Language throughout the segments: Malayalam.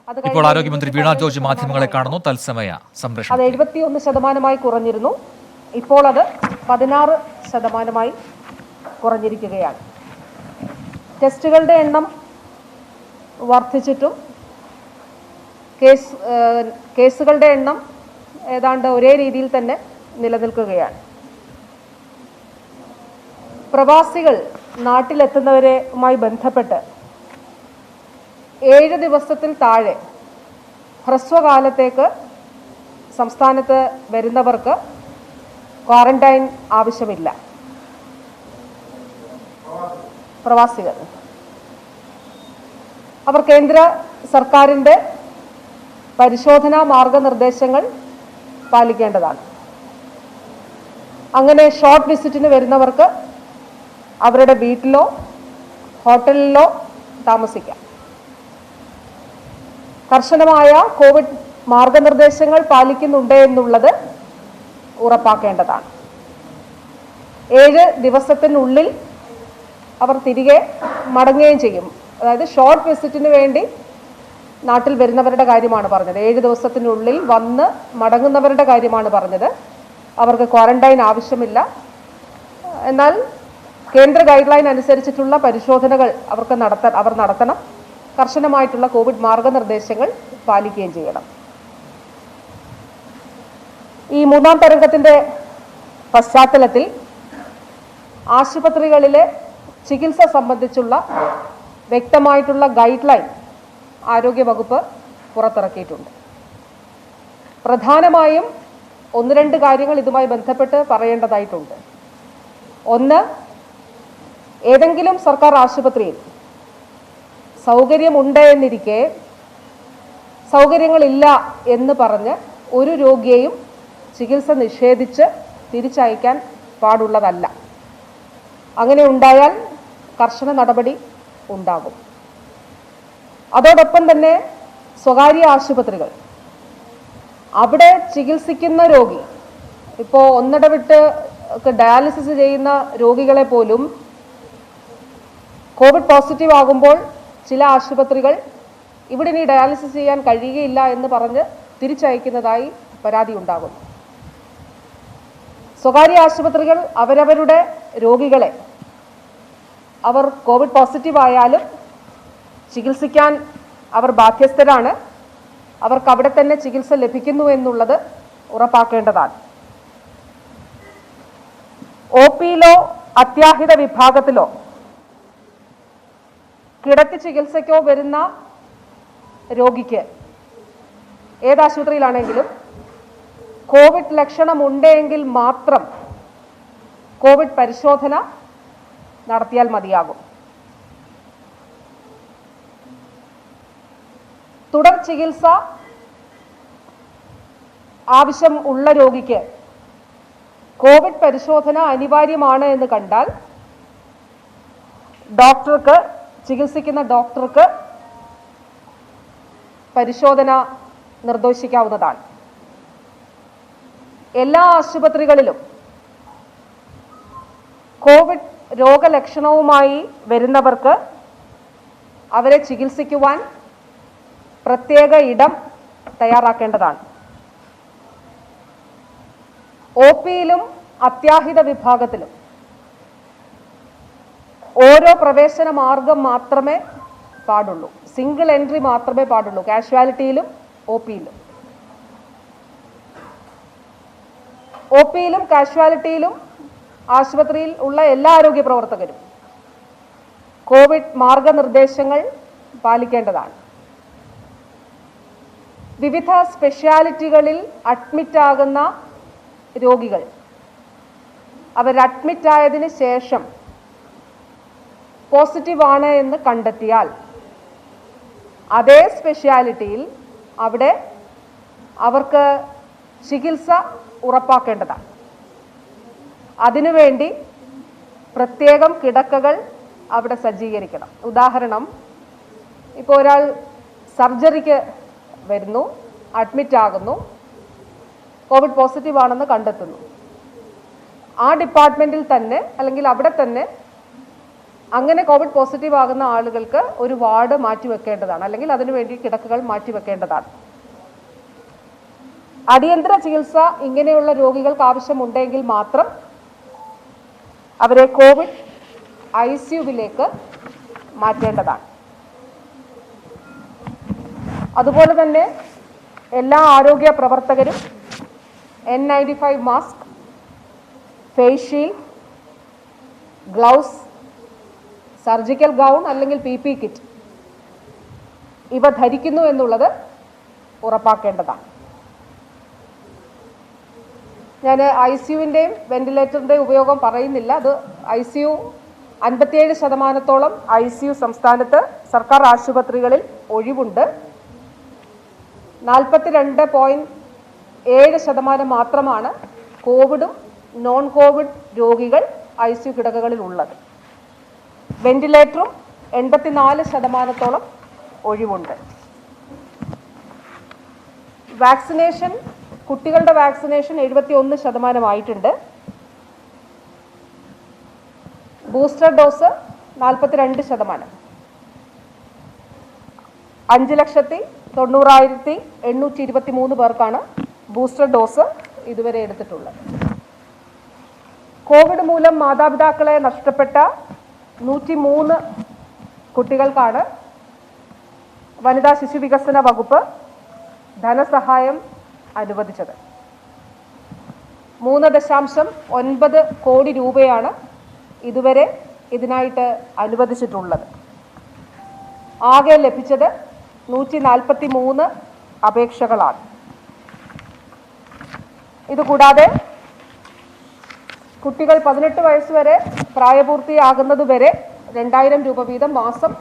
ഇപ്പോൾ ആരോഗ്യമന്ത്രി വീണ ജോർജ് മാധ്യമങ്ങളെ കാണുന്നു. തത്സമയ സംപ്രേഷണം. അത് 71% കുറഞ്ഞിരുന്നു. ഇപ്പോൾ അത് 16% കുറഞ്ഞിരിക്കുകയാണ്. ടെസ്റ്റുകളുടെ എണ്ണം വർദ്ധിച്ചിട്ടും കേസുകളുടെ എണ്ണം ഏതാണ്ട് ഒരേ രീതിയിൽ തന്നെ നിലനിൽക്കുകയാണ്. പ്രവാസികൾ നാട്ടിലെത്തുന്നവരുമായി ബന്ധപ്പെട്ട് 7 ദിവസത്തിൽ താഴെ ഹ്രസ്വകാലത്തേക്ക് സംസ്ഥാനത്ത് വരുന്നവർക്ക് ക്വാറന്റൈൻ ആവശ്യമില്ല. പ്രവാസികൾ അവർ കേന്ദ്ര സർക്കാരിൻ്റെ പരിശോധനാ മാർഗനിർദ്ദേശങ്ങൾ പാലിക്കേണ്ടതാണ്. അങ്ങനെ ഷോർട്ട് വിസിറ്റിന് വരുന്നവർക്ക് അവരുടെ വീട്ടിലോ ഹോട്ടലിലോ താമസിക്കാം. കർശനമായ കോവിഡ് മാർഗനിർദ്ദേശങ്ങൾ പാലിക്കുന്നുണ്ട് എന്നുള്ളത് ഉറപ്പാക്കേണ്ടതാണ്. 7 ദിവസത്തിനുള്ളിൽ അവർ തിരികെ മടങ്ങുകയും ചെയ്യും. അതായത് ഷോർട്ട് വിസിറ്റിന് വേണ്ടി നാട്ടിൽ വരുന്നവരുടെ കാര്യമാണ് പറഞ്ഞത്. 7 ദിവസത്തിനുള്ളിൽ വന്ന് മടങ്ങുന്നവരുടെ കാര്യമാണ് പറഞ്ഞത്. അവർക്ക് ക്വാറന്റൈൻ ആവശ്യമില്ല. എന്നാൽ കേന്ദ്ര ഗൈഡ് ലൈൻ അനുസരിച്ചിട്ടുള്ള പരിശോധനകൾ അവർ നടത്തണം. കർശനമായിട്ടുള്ള കോവിഡ് മാർഗനിർദ്ദേശങ്ങൾ പാലിക്കുകയും ചെയ്യണം. ഈ 3ാം തരംഗത്തിൻ്റെ പശ്ചാത്തലത്തിൽ ആശുപത്രികളിലെ ചികിത്സ സംബന്ധിച്ചുള്ള വ്യക്തമായിട്ടുള്ള ഗൈഡ് ലൈൻ ആരോഗ്യവകുപ്പ് പുറത്തിറക്കിയിട്ടുണ്ട്. പ്രധാനമായും 1-2 കാര്യങ്ങൾ ഇതുമായി ബന്ധപ്പെട്ട് പറയേണ്ടതായിട്ടുണ്ട്. ഒന്ന്, ഏതെങ്കിലും സർക്കാർ ആശുപത്രിയിൽ സൗകര്യമുണ്ട് എന്നിരിക്കെ സൗകര്യങ്ങളില്ല എന്ന് പറഞ്ഞ് ഒരു രോഗിയെയും ചികിത്സ നിഷേധിച്ച് തിരിച്ചയക്കാൻ പാടുള്ളതല്ല. അങ്ങനെ ഉണ്ടായാൽ കർശന നടപടി ഉണ്ടാകും. അതോടൊപ്പം തന്നെ സ്വകാര്യ ആശുപത്രികൾ, അവിടെ ചികിത്സിക്കുന്ന രോഗി, ഇപ്പോൾ ഒന്നിടവിട്ട് ഡയാലിസിസ് ചെയ്യുന്ന രോഗികളെ പോലും കോവിഡ് പോസിറ്റീവ് ആകുമ്പോൾ ചില ആശുപത്രികൾ ഇവിടെ ഇനി ഡയാലിസിസ് ചെയ്യാൻ കഴിയുകയില്ല എന്ന് പറഞ്ഞ് തിരിച്ചയക്കുന്നതായി പരാതി ഉണ്ടാകുന്നു. സ്വകാര്യ ആശുപത്രികൾ അവരവരുടെ രോഗികളെ അവർ കോവിഡ് പോസിറ്റീവ് ആയാലും ചികിത്സിക്കാൻ അവർ ബാധ്യസ്ഥരാണ്. അവർക്ക് അവിടെ തന്നെ ചികിത്സ ലഭിക്കുന്നു എന്നുള്ളത് ഉറപ്പാക്കേണ്ടതാണ്. OP-യിലോ അത്യാഹിത വിഭാഗത്തിലോ കിടത്തി ചികിത്സയ്ക്കോ വരുന്ന രോഗിക്ക് ഏതാശുപത്രിയിലാണെങ്കിലും കോവിഡ് ലക്ഷണമുണ്ടെങ്കിൽ മാത്രം കോവിഡ് പരിശോധന നടത്തിയാൽ മതിയാകും. തുടർ ചികിത്സ ആവശ്യം ഉള്ള രോഗിക്ക് കോവിഡ് പരിശോധന അനിവാര്യമാണ് എന്ന് കണ്ടാൽ ചികിത്സിക്കുന്ന ഡോക്ടർക്ക് പരിശോധന നിർദ്ദേശിക്കാവുന്നതാണ്. എല്ലാ ആശുപത്രികളിലും കോവിഡ് രോഗലക്ഷണവുമായി വരുന്നവർക്ക് അവരെ ചികിത്സിക്കുവാൻ പ്രത്യേക ഇടം തയ്യാറാക്കേണ്ടതാണ്. OP-യിലും അത്യാഹിത വിഭാഗത്തിലും ഓരോ പ്രവേശന മാർഗം മാത്രമേ പാടുള്ളൂ. സിംഗിൾ എൻട്രി മാത്രമേ പാടുള്ളൂ. കാഷ്വാലിറ്റിയിലും OP-യിലും കാഷ്വാലിറ്റിയിലും ആശുപത്രിയിൽ ഉള്ള എല്ലാ ആരോഗ്യ പ്രവർത്തകരും കോവിഡ് മാർഗനിർദ്ദേശങ്ങൾ പാലിക്കേണ്ടതാണ്. വിവിധ സ്പെഷ്യാലിറ്റികളിൽ അഡ്മിറ്റാകുന്ന രോഗികൾ അവർ അഡ്മിറ്റായതിന് ശേഷം പോസിറ്റീവ് ആണ് എന്ന് കണ്ടെത്തിയാൽ അതേ സ്പെഷ്യാലിറ്റിയിൽ അവിടെ അവർക്ക് ചികിത്സ ഉറപ്പാക്കേണ്ടതാണ്. അതിനുവേണ്ടി പ്രത്യേകം കിടക്കകൾ അവിടെ സജ്ജീകരിക്കണം. ഉദാഹരണം, ഇപ്പോൾ ഒരാൾ സർജറിക്ക് വരുന്നു, അഡ്മിറ്റ് ആകുന്നു, കോവിഡ് പോസിറ്റീവ് ആണെന്ന് കണ്ടെത്തുന്നു. ആ ഡിപ്പാർട്ട്മെൻറ്റിൽ തന്നെ അല്ലെങ്കിൽ അവിടെ തന്നെ അങ്ങനെ കോവിഡ് പോസിറ്റീവ് ആകുന്ന ആളുകൾക്ക് ഒരു വാർഡ് മാറ്റിവെക്കേണ്ടതാണ്, അല്ലെങ്കിൽ അതിനുവേണ്ടി കിടക്കുകൾ മാറ്റിവെക്കേണ്ടതാണ്. അടിയന്തര ചികിത്സ ഇങ്ങനെയുള്ള രോഗികൾക്ക് ആവശ്യമുണ്ടെങ്കിൽ മാത്രം അവരെ കോവിഡ് ICUവിലേക്ക് മാറ്റേണ്ടതാണ്. അതുപോലെ തന്നെ എല്ലാ ആരോഗ്യ പ്രവർത്തകരും N95 mask, face shield, gloves, surgical gown അല്ലെങ്കിൽ PP കിറ്റ് ഇവ ധരിക്കുന്നു എന്നുള്ളത് ഉറപ്പാക്കേണ്ടതാണ്. ഞാൻ ICUവിൻ്റെയും വെന്റിലേറ്ററിൻ്റെയും ഉപയോഗം പറയുന്നില്ല. അത് ICU 57% ICU സംസ്ഥാനത്ത് സർക്കാർ ആശുപത്രികളിൽ ഒഴിവുണ്ട്. 42.7% മാത്രമാണ് കോവിഡും നോൺ കോവിഡ് രോഗികൾ ICU കിടക്കകളിൽ ഉള്ളത്. വെന്റിലേറ്ററും 84% ഒഴിവുണ്ട്. വാക്സിനേഷൻ, കുട്ടികളുടെ വാക്സിനേഷൻ 71% ആയിട്ടുണ്ട്. Booster dose 42%. 5,90,823 പേർക്കാണ് ബൂസ്റ്റർ ഡോസ് ഇതുവരെ എടുത്തിട്ടുള്ളത്. കോവിഡ് മൂലം മാതാപിതാക്കളെ നഷ്ടപ്പെട്ട 103 കുട്ടികൾക്കാണ് വനിതാ ശിശു വികസന വകുപ്പ് ധനസഹായം അനുവദിച്ചത്. 3.9 കോടി രൂപയാണ് ഇതുവരെ ഇതിനായിട്ട് അനുവദിച്ചിട്ടുള്ളത്. ആകെ ലഭിച്ചത് 143 അപേക്ഷകളാണ്. ഇതുകൂടാതെ കുട്ടികൾ 18 വയസ്സ് വരെ പ്രായപൂർത്തിയാകുന്നത് വരെ 2000 രൂപ വീതം മാസം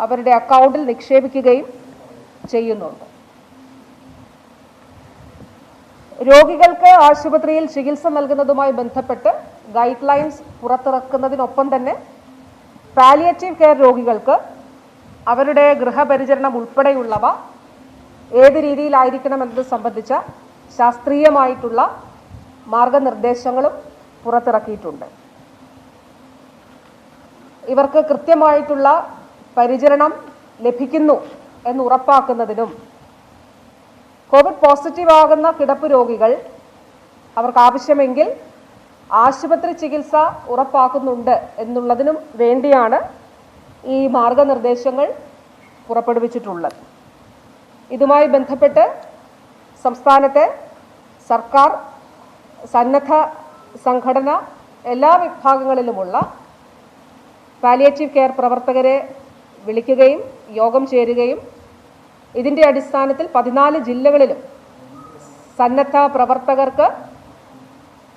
അവരുടെ അക്കൗണ്ടിൽ നിക്ഷേപിക്കുകയും ചെയ്യുന്നുണ്ട്. രോഗികൾക്ക് ആശുപത്രിയിൽ ചികിത്സ നൽകുന്നതുമായി ബന്ധപ്പെട്ട് ഗൈഡ് ലൈൻസ് പുറത്തിറക്കുന്നതിനൊപ്പം തന്നെ പാലിയേറ്റീവ് കെയർ രോഗികൾക്ക് അവരുടെ ഗൃഹപരിചരണം ഉൾപ്പെടെയുള്ളവ ഏത് രീതിയിലായിരിക്കണം എന്നത് സംബന്ധിച്ച ശാസ്ത്രീയമായിട്ടുള്ള മാർഗനിർദ്ദേശങ്ങളും പുറത്തിറക്കിയിട്ടുണ്ട്. ഇവർക്ക് കൃത്യമായിട്ടുള്ള പരിചരണം ലഭിക്കുന്നു എന്ന് ഉറപ്പാക്കുന്നതിനും കോവിഡ് പോസിറ്റീവ് ആകുന്ന കിടപ്പ് രോഗികൾ അവർക്ക് ആവശ്യമെങ്കിൽ ആശുപത്രി ചികിത്സ ഉറപ്പാക്കുന്നുണ്ട് എന്നുള്ളതിനും വേണ്ടിയാണ് ഈ മാർഗനിർദ്ദേശങ്ങൾ പുറപ്പെടുവിച്ചിട്ടുള്ളത്. ഇതുമായി ബന്ധപ്പെട്ട് സംസ്ഥാനത്തെ സർക്കാർ, സന്നദ്ധ സംഘടന, എല്ലാ വിഭാഗങ്ങളിലുമുള്ള പാലിയേറ്റീവ് കെയർ പ്രവർത്തകരെ വിളിക്കുകയും യോഗം ചേരുകയും ഇതിൻ്റെ അടിസ്ഥാനത്തിൽ 14 ജില്ലകളിലും സന്നദ്ധ പ്രവർത്തകർക്ക്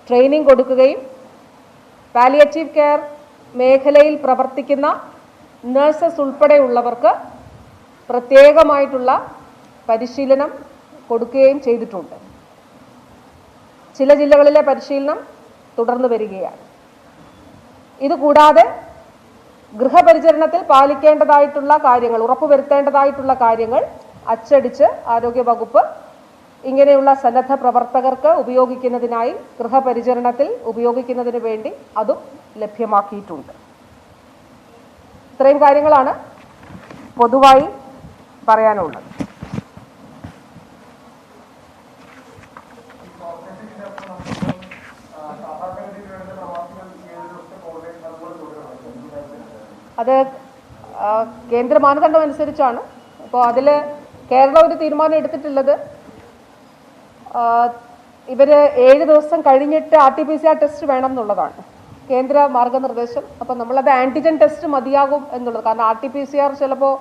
ട്രെയിനിങ് കൊടുക്കുകയും പാലിയേറ്റീവ് കെയർ മേഖലയിൽ പ്രവർത്തിക്കുന്ന നഴ്സസ് ഉൾപ്പെടെയുള്ളവർക്ക് പ്രത്യേകമായിട്ടുള്ള പരിശീലനം കൊടുക്കുകയും ചെയ്തിട്ടുണ്ട്. ചില ജില്ലകളിലെ പരിശീലനം തുടർന്നു വരികയാണ്. ഇതുകൂടാതെ ഗൃഹപരിചരണത്തിൽ പാലിക്കേണ്ടതായിട്ടുള്ള കാര്യങ്ങൾ, ഉറപ്പുവരുത്തേണ്ടതായിട്ടുള്ള കാര്യങ്ങൾ അച്ചടിച്ച് ആരോഗ്യവകുപ്പ് ഇങ്ങനെയുള്ള സന്നദ്ധ പ്രവർത്തകർക്ക് ഉപയോഗിക്കുന്നതിനായി ഗൃഹപരിചരണത്തിൽ ഉപയോഗിക്കുന്നതിന് വേണ്ടി അതും ലഭ്യമാക്കിയിട്ടുണ്ട്. ഇത്രയും കാര്യങ്ങളാണ് പൊതുവായി പറയാനുള്ളത്. അത് കേന്ദ്ര മാനദണ്ഡം അനുസരിച്ചാണ്. അപ്പോൾ അതിൽ കേരളം ഒരു തീരുമാനം എടുത്തിട്ടുള്ളത് ഇവർ 7 ദിവസം കഴിഞ്ഞിട്ട് RT-PCR ടെസ്റ്റ് വേണം എന്നുള്ളതാണ് കേന്ദ്ര മാർഗനിർദ്ദേശം. അപ്പോൾ നമ്മളത് ആൻറ്റിജൻ ടെസ്റ്റ് മതിയാകും എന്നുള്ളത്. കാരണം RT-PCR ചിലപ്പോൾ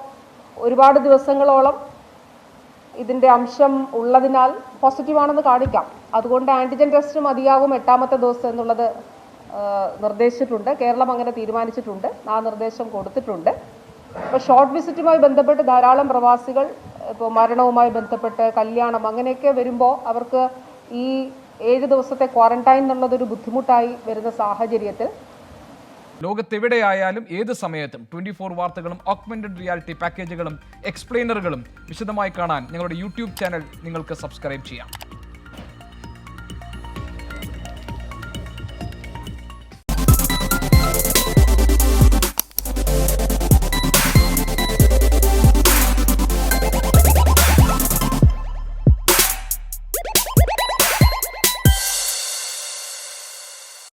ഒരുപാട് ദിവസങ്ങളോളം ഇതിൻ്റെ അംശം ഉള്ളതിനാൽ പോസിറ്റീവാണെന്ന് കാണിക്കാം. അതുകൊണ്ട് ആൻറ്റിജൻ ടെസ്റ്റ് മതിയാകും 8ാമത്തെ ദിവസം എന്നുള്ളത് നിർദ്ദേശിച്ചിട്ടുണ്ട്. കേരളം അങ്ങനെ തീരുമാനിച്ചിട്ടുണ്ട്, ആ നിർദ്ദേശം കൊടുത്തിട്ടുണ്ട്. ഇപ്പോൾ ഷോർട്ട് വിസിറ്റുമായി ബന്ധപ്പെട്ട് ധാരാളം പ്രവാസികൾ ഇപ്പോൾ മരണവുമായി ബന്ധപ്പെട്ട് കല്യാണം അങ്ങനെയൊക്കെ വരുമ്പോൾ അവർക്ക് ഈ 7 ദിവസത്തെ ക്വാറന്റൈൻ എന്നുള്ളതൊരു ബുദ്ധിമുട്ടായി വരുന്ന സാഹചര്യത്തിൽ ലോകത്തെവിടെയായാലും ഏത് സമയത്തും 24 വാർത്തകളും ഓഗ്മെന്റഡ് റിയാലിറ്റി പാക്കേജുകളും എക്സ്പ്ലെയിനറുകളും വിശദമായി കാണാൻ ഞങ്ങളുടെ യൂട്യൂബ് ചാനൽ നിങ്ങൾക്ക് സബ്സ്ക്രൈബ് ചെയ്യാം.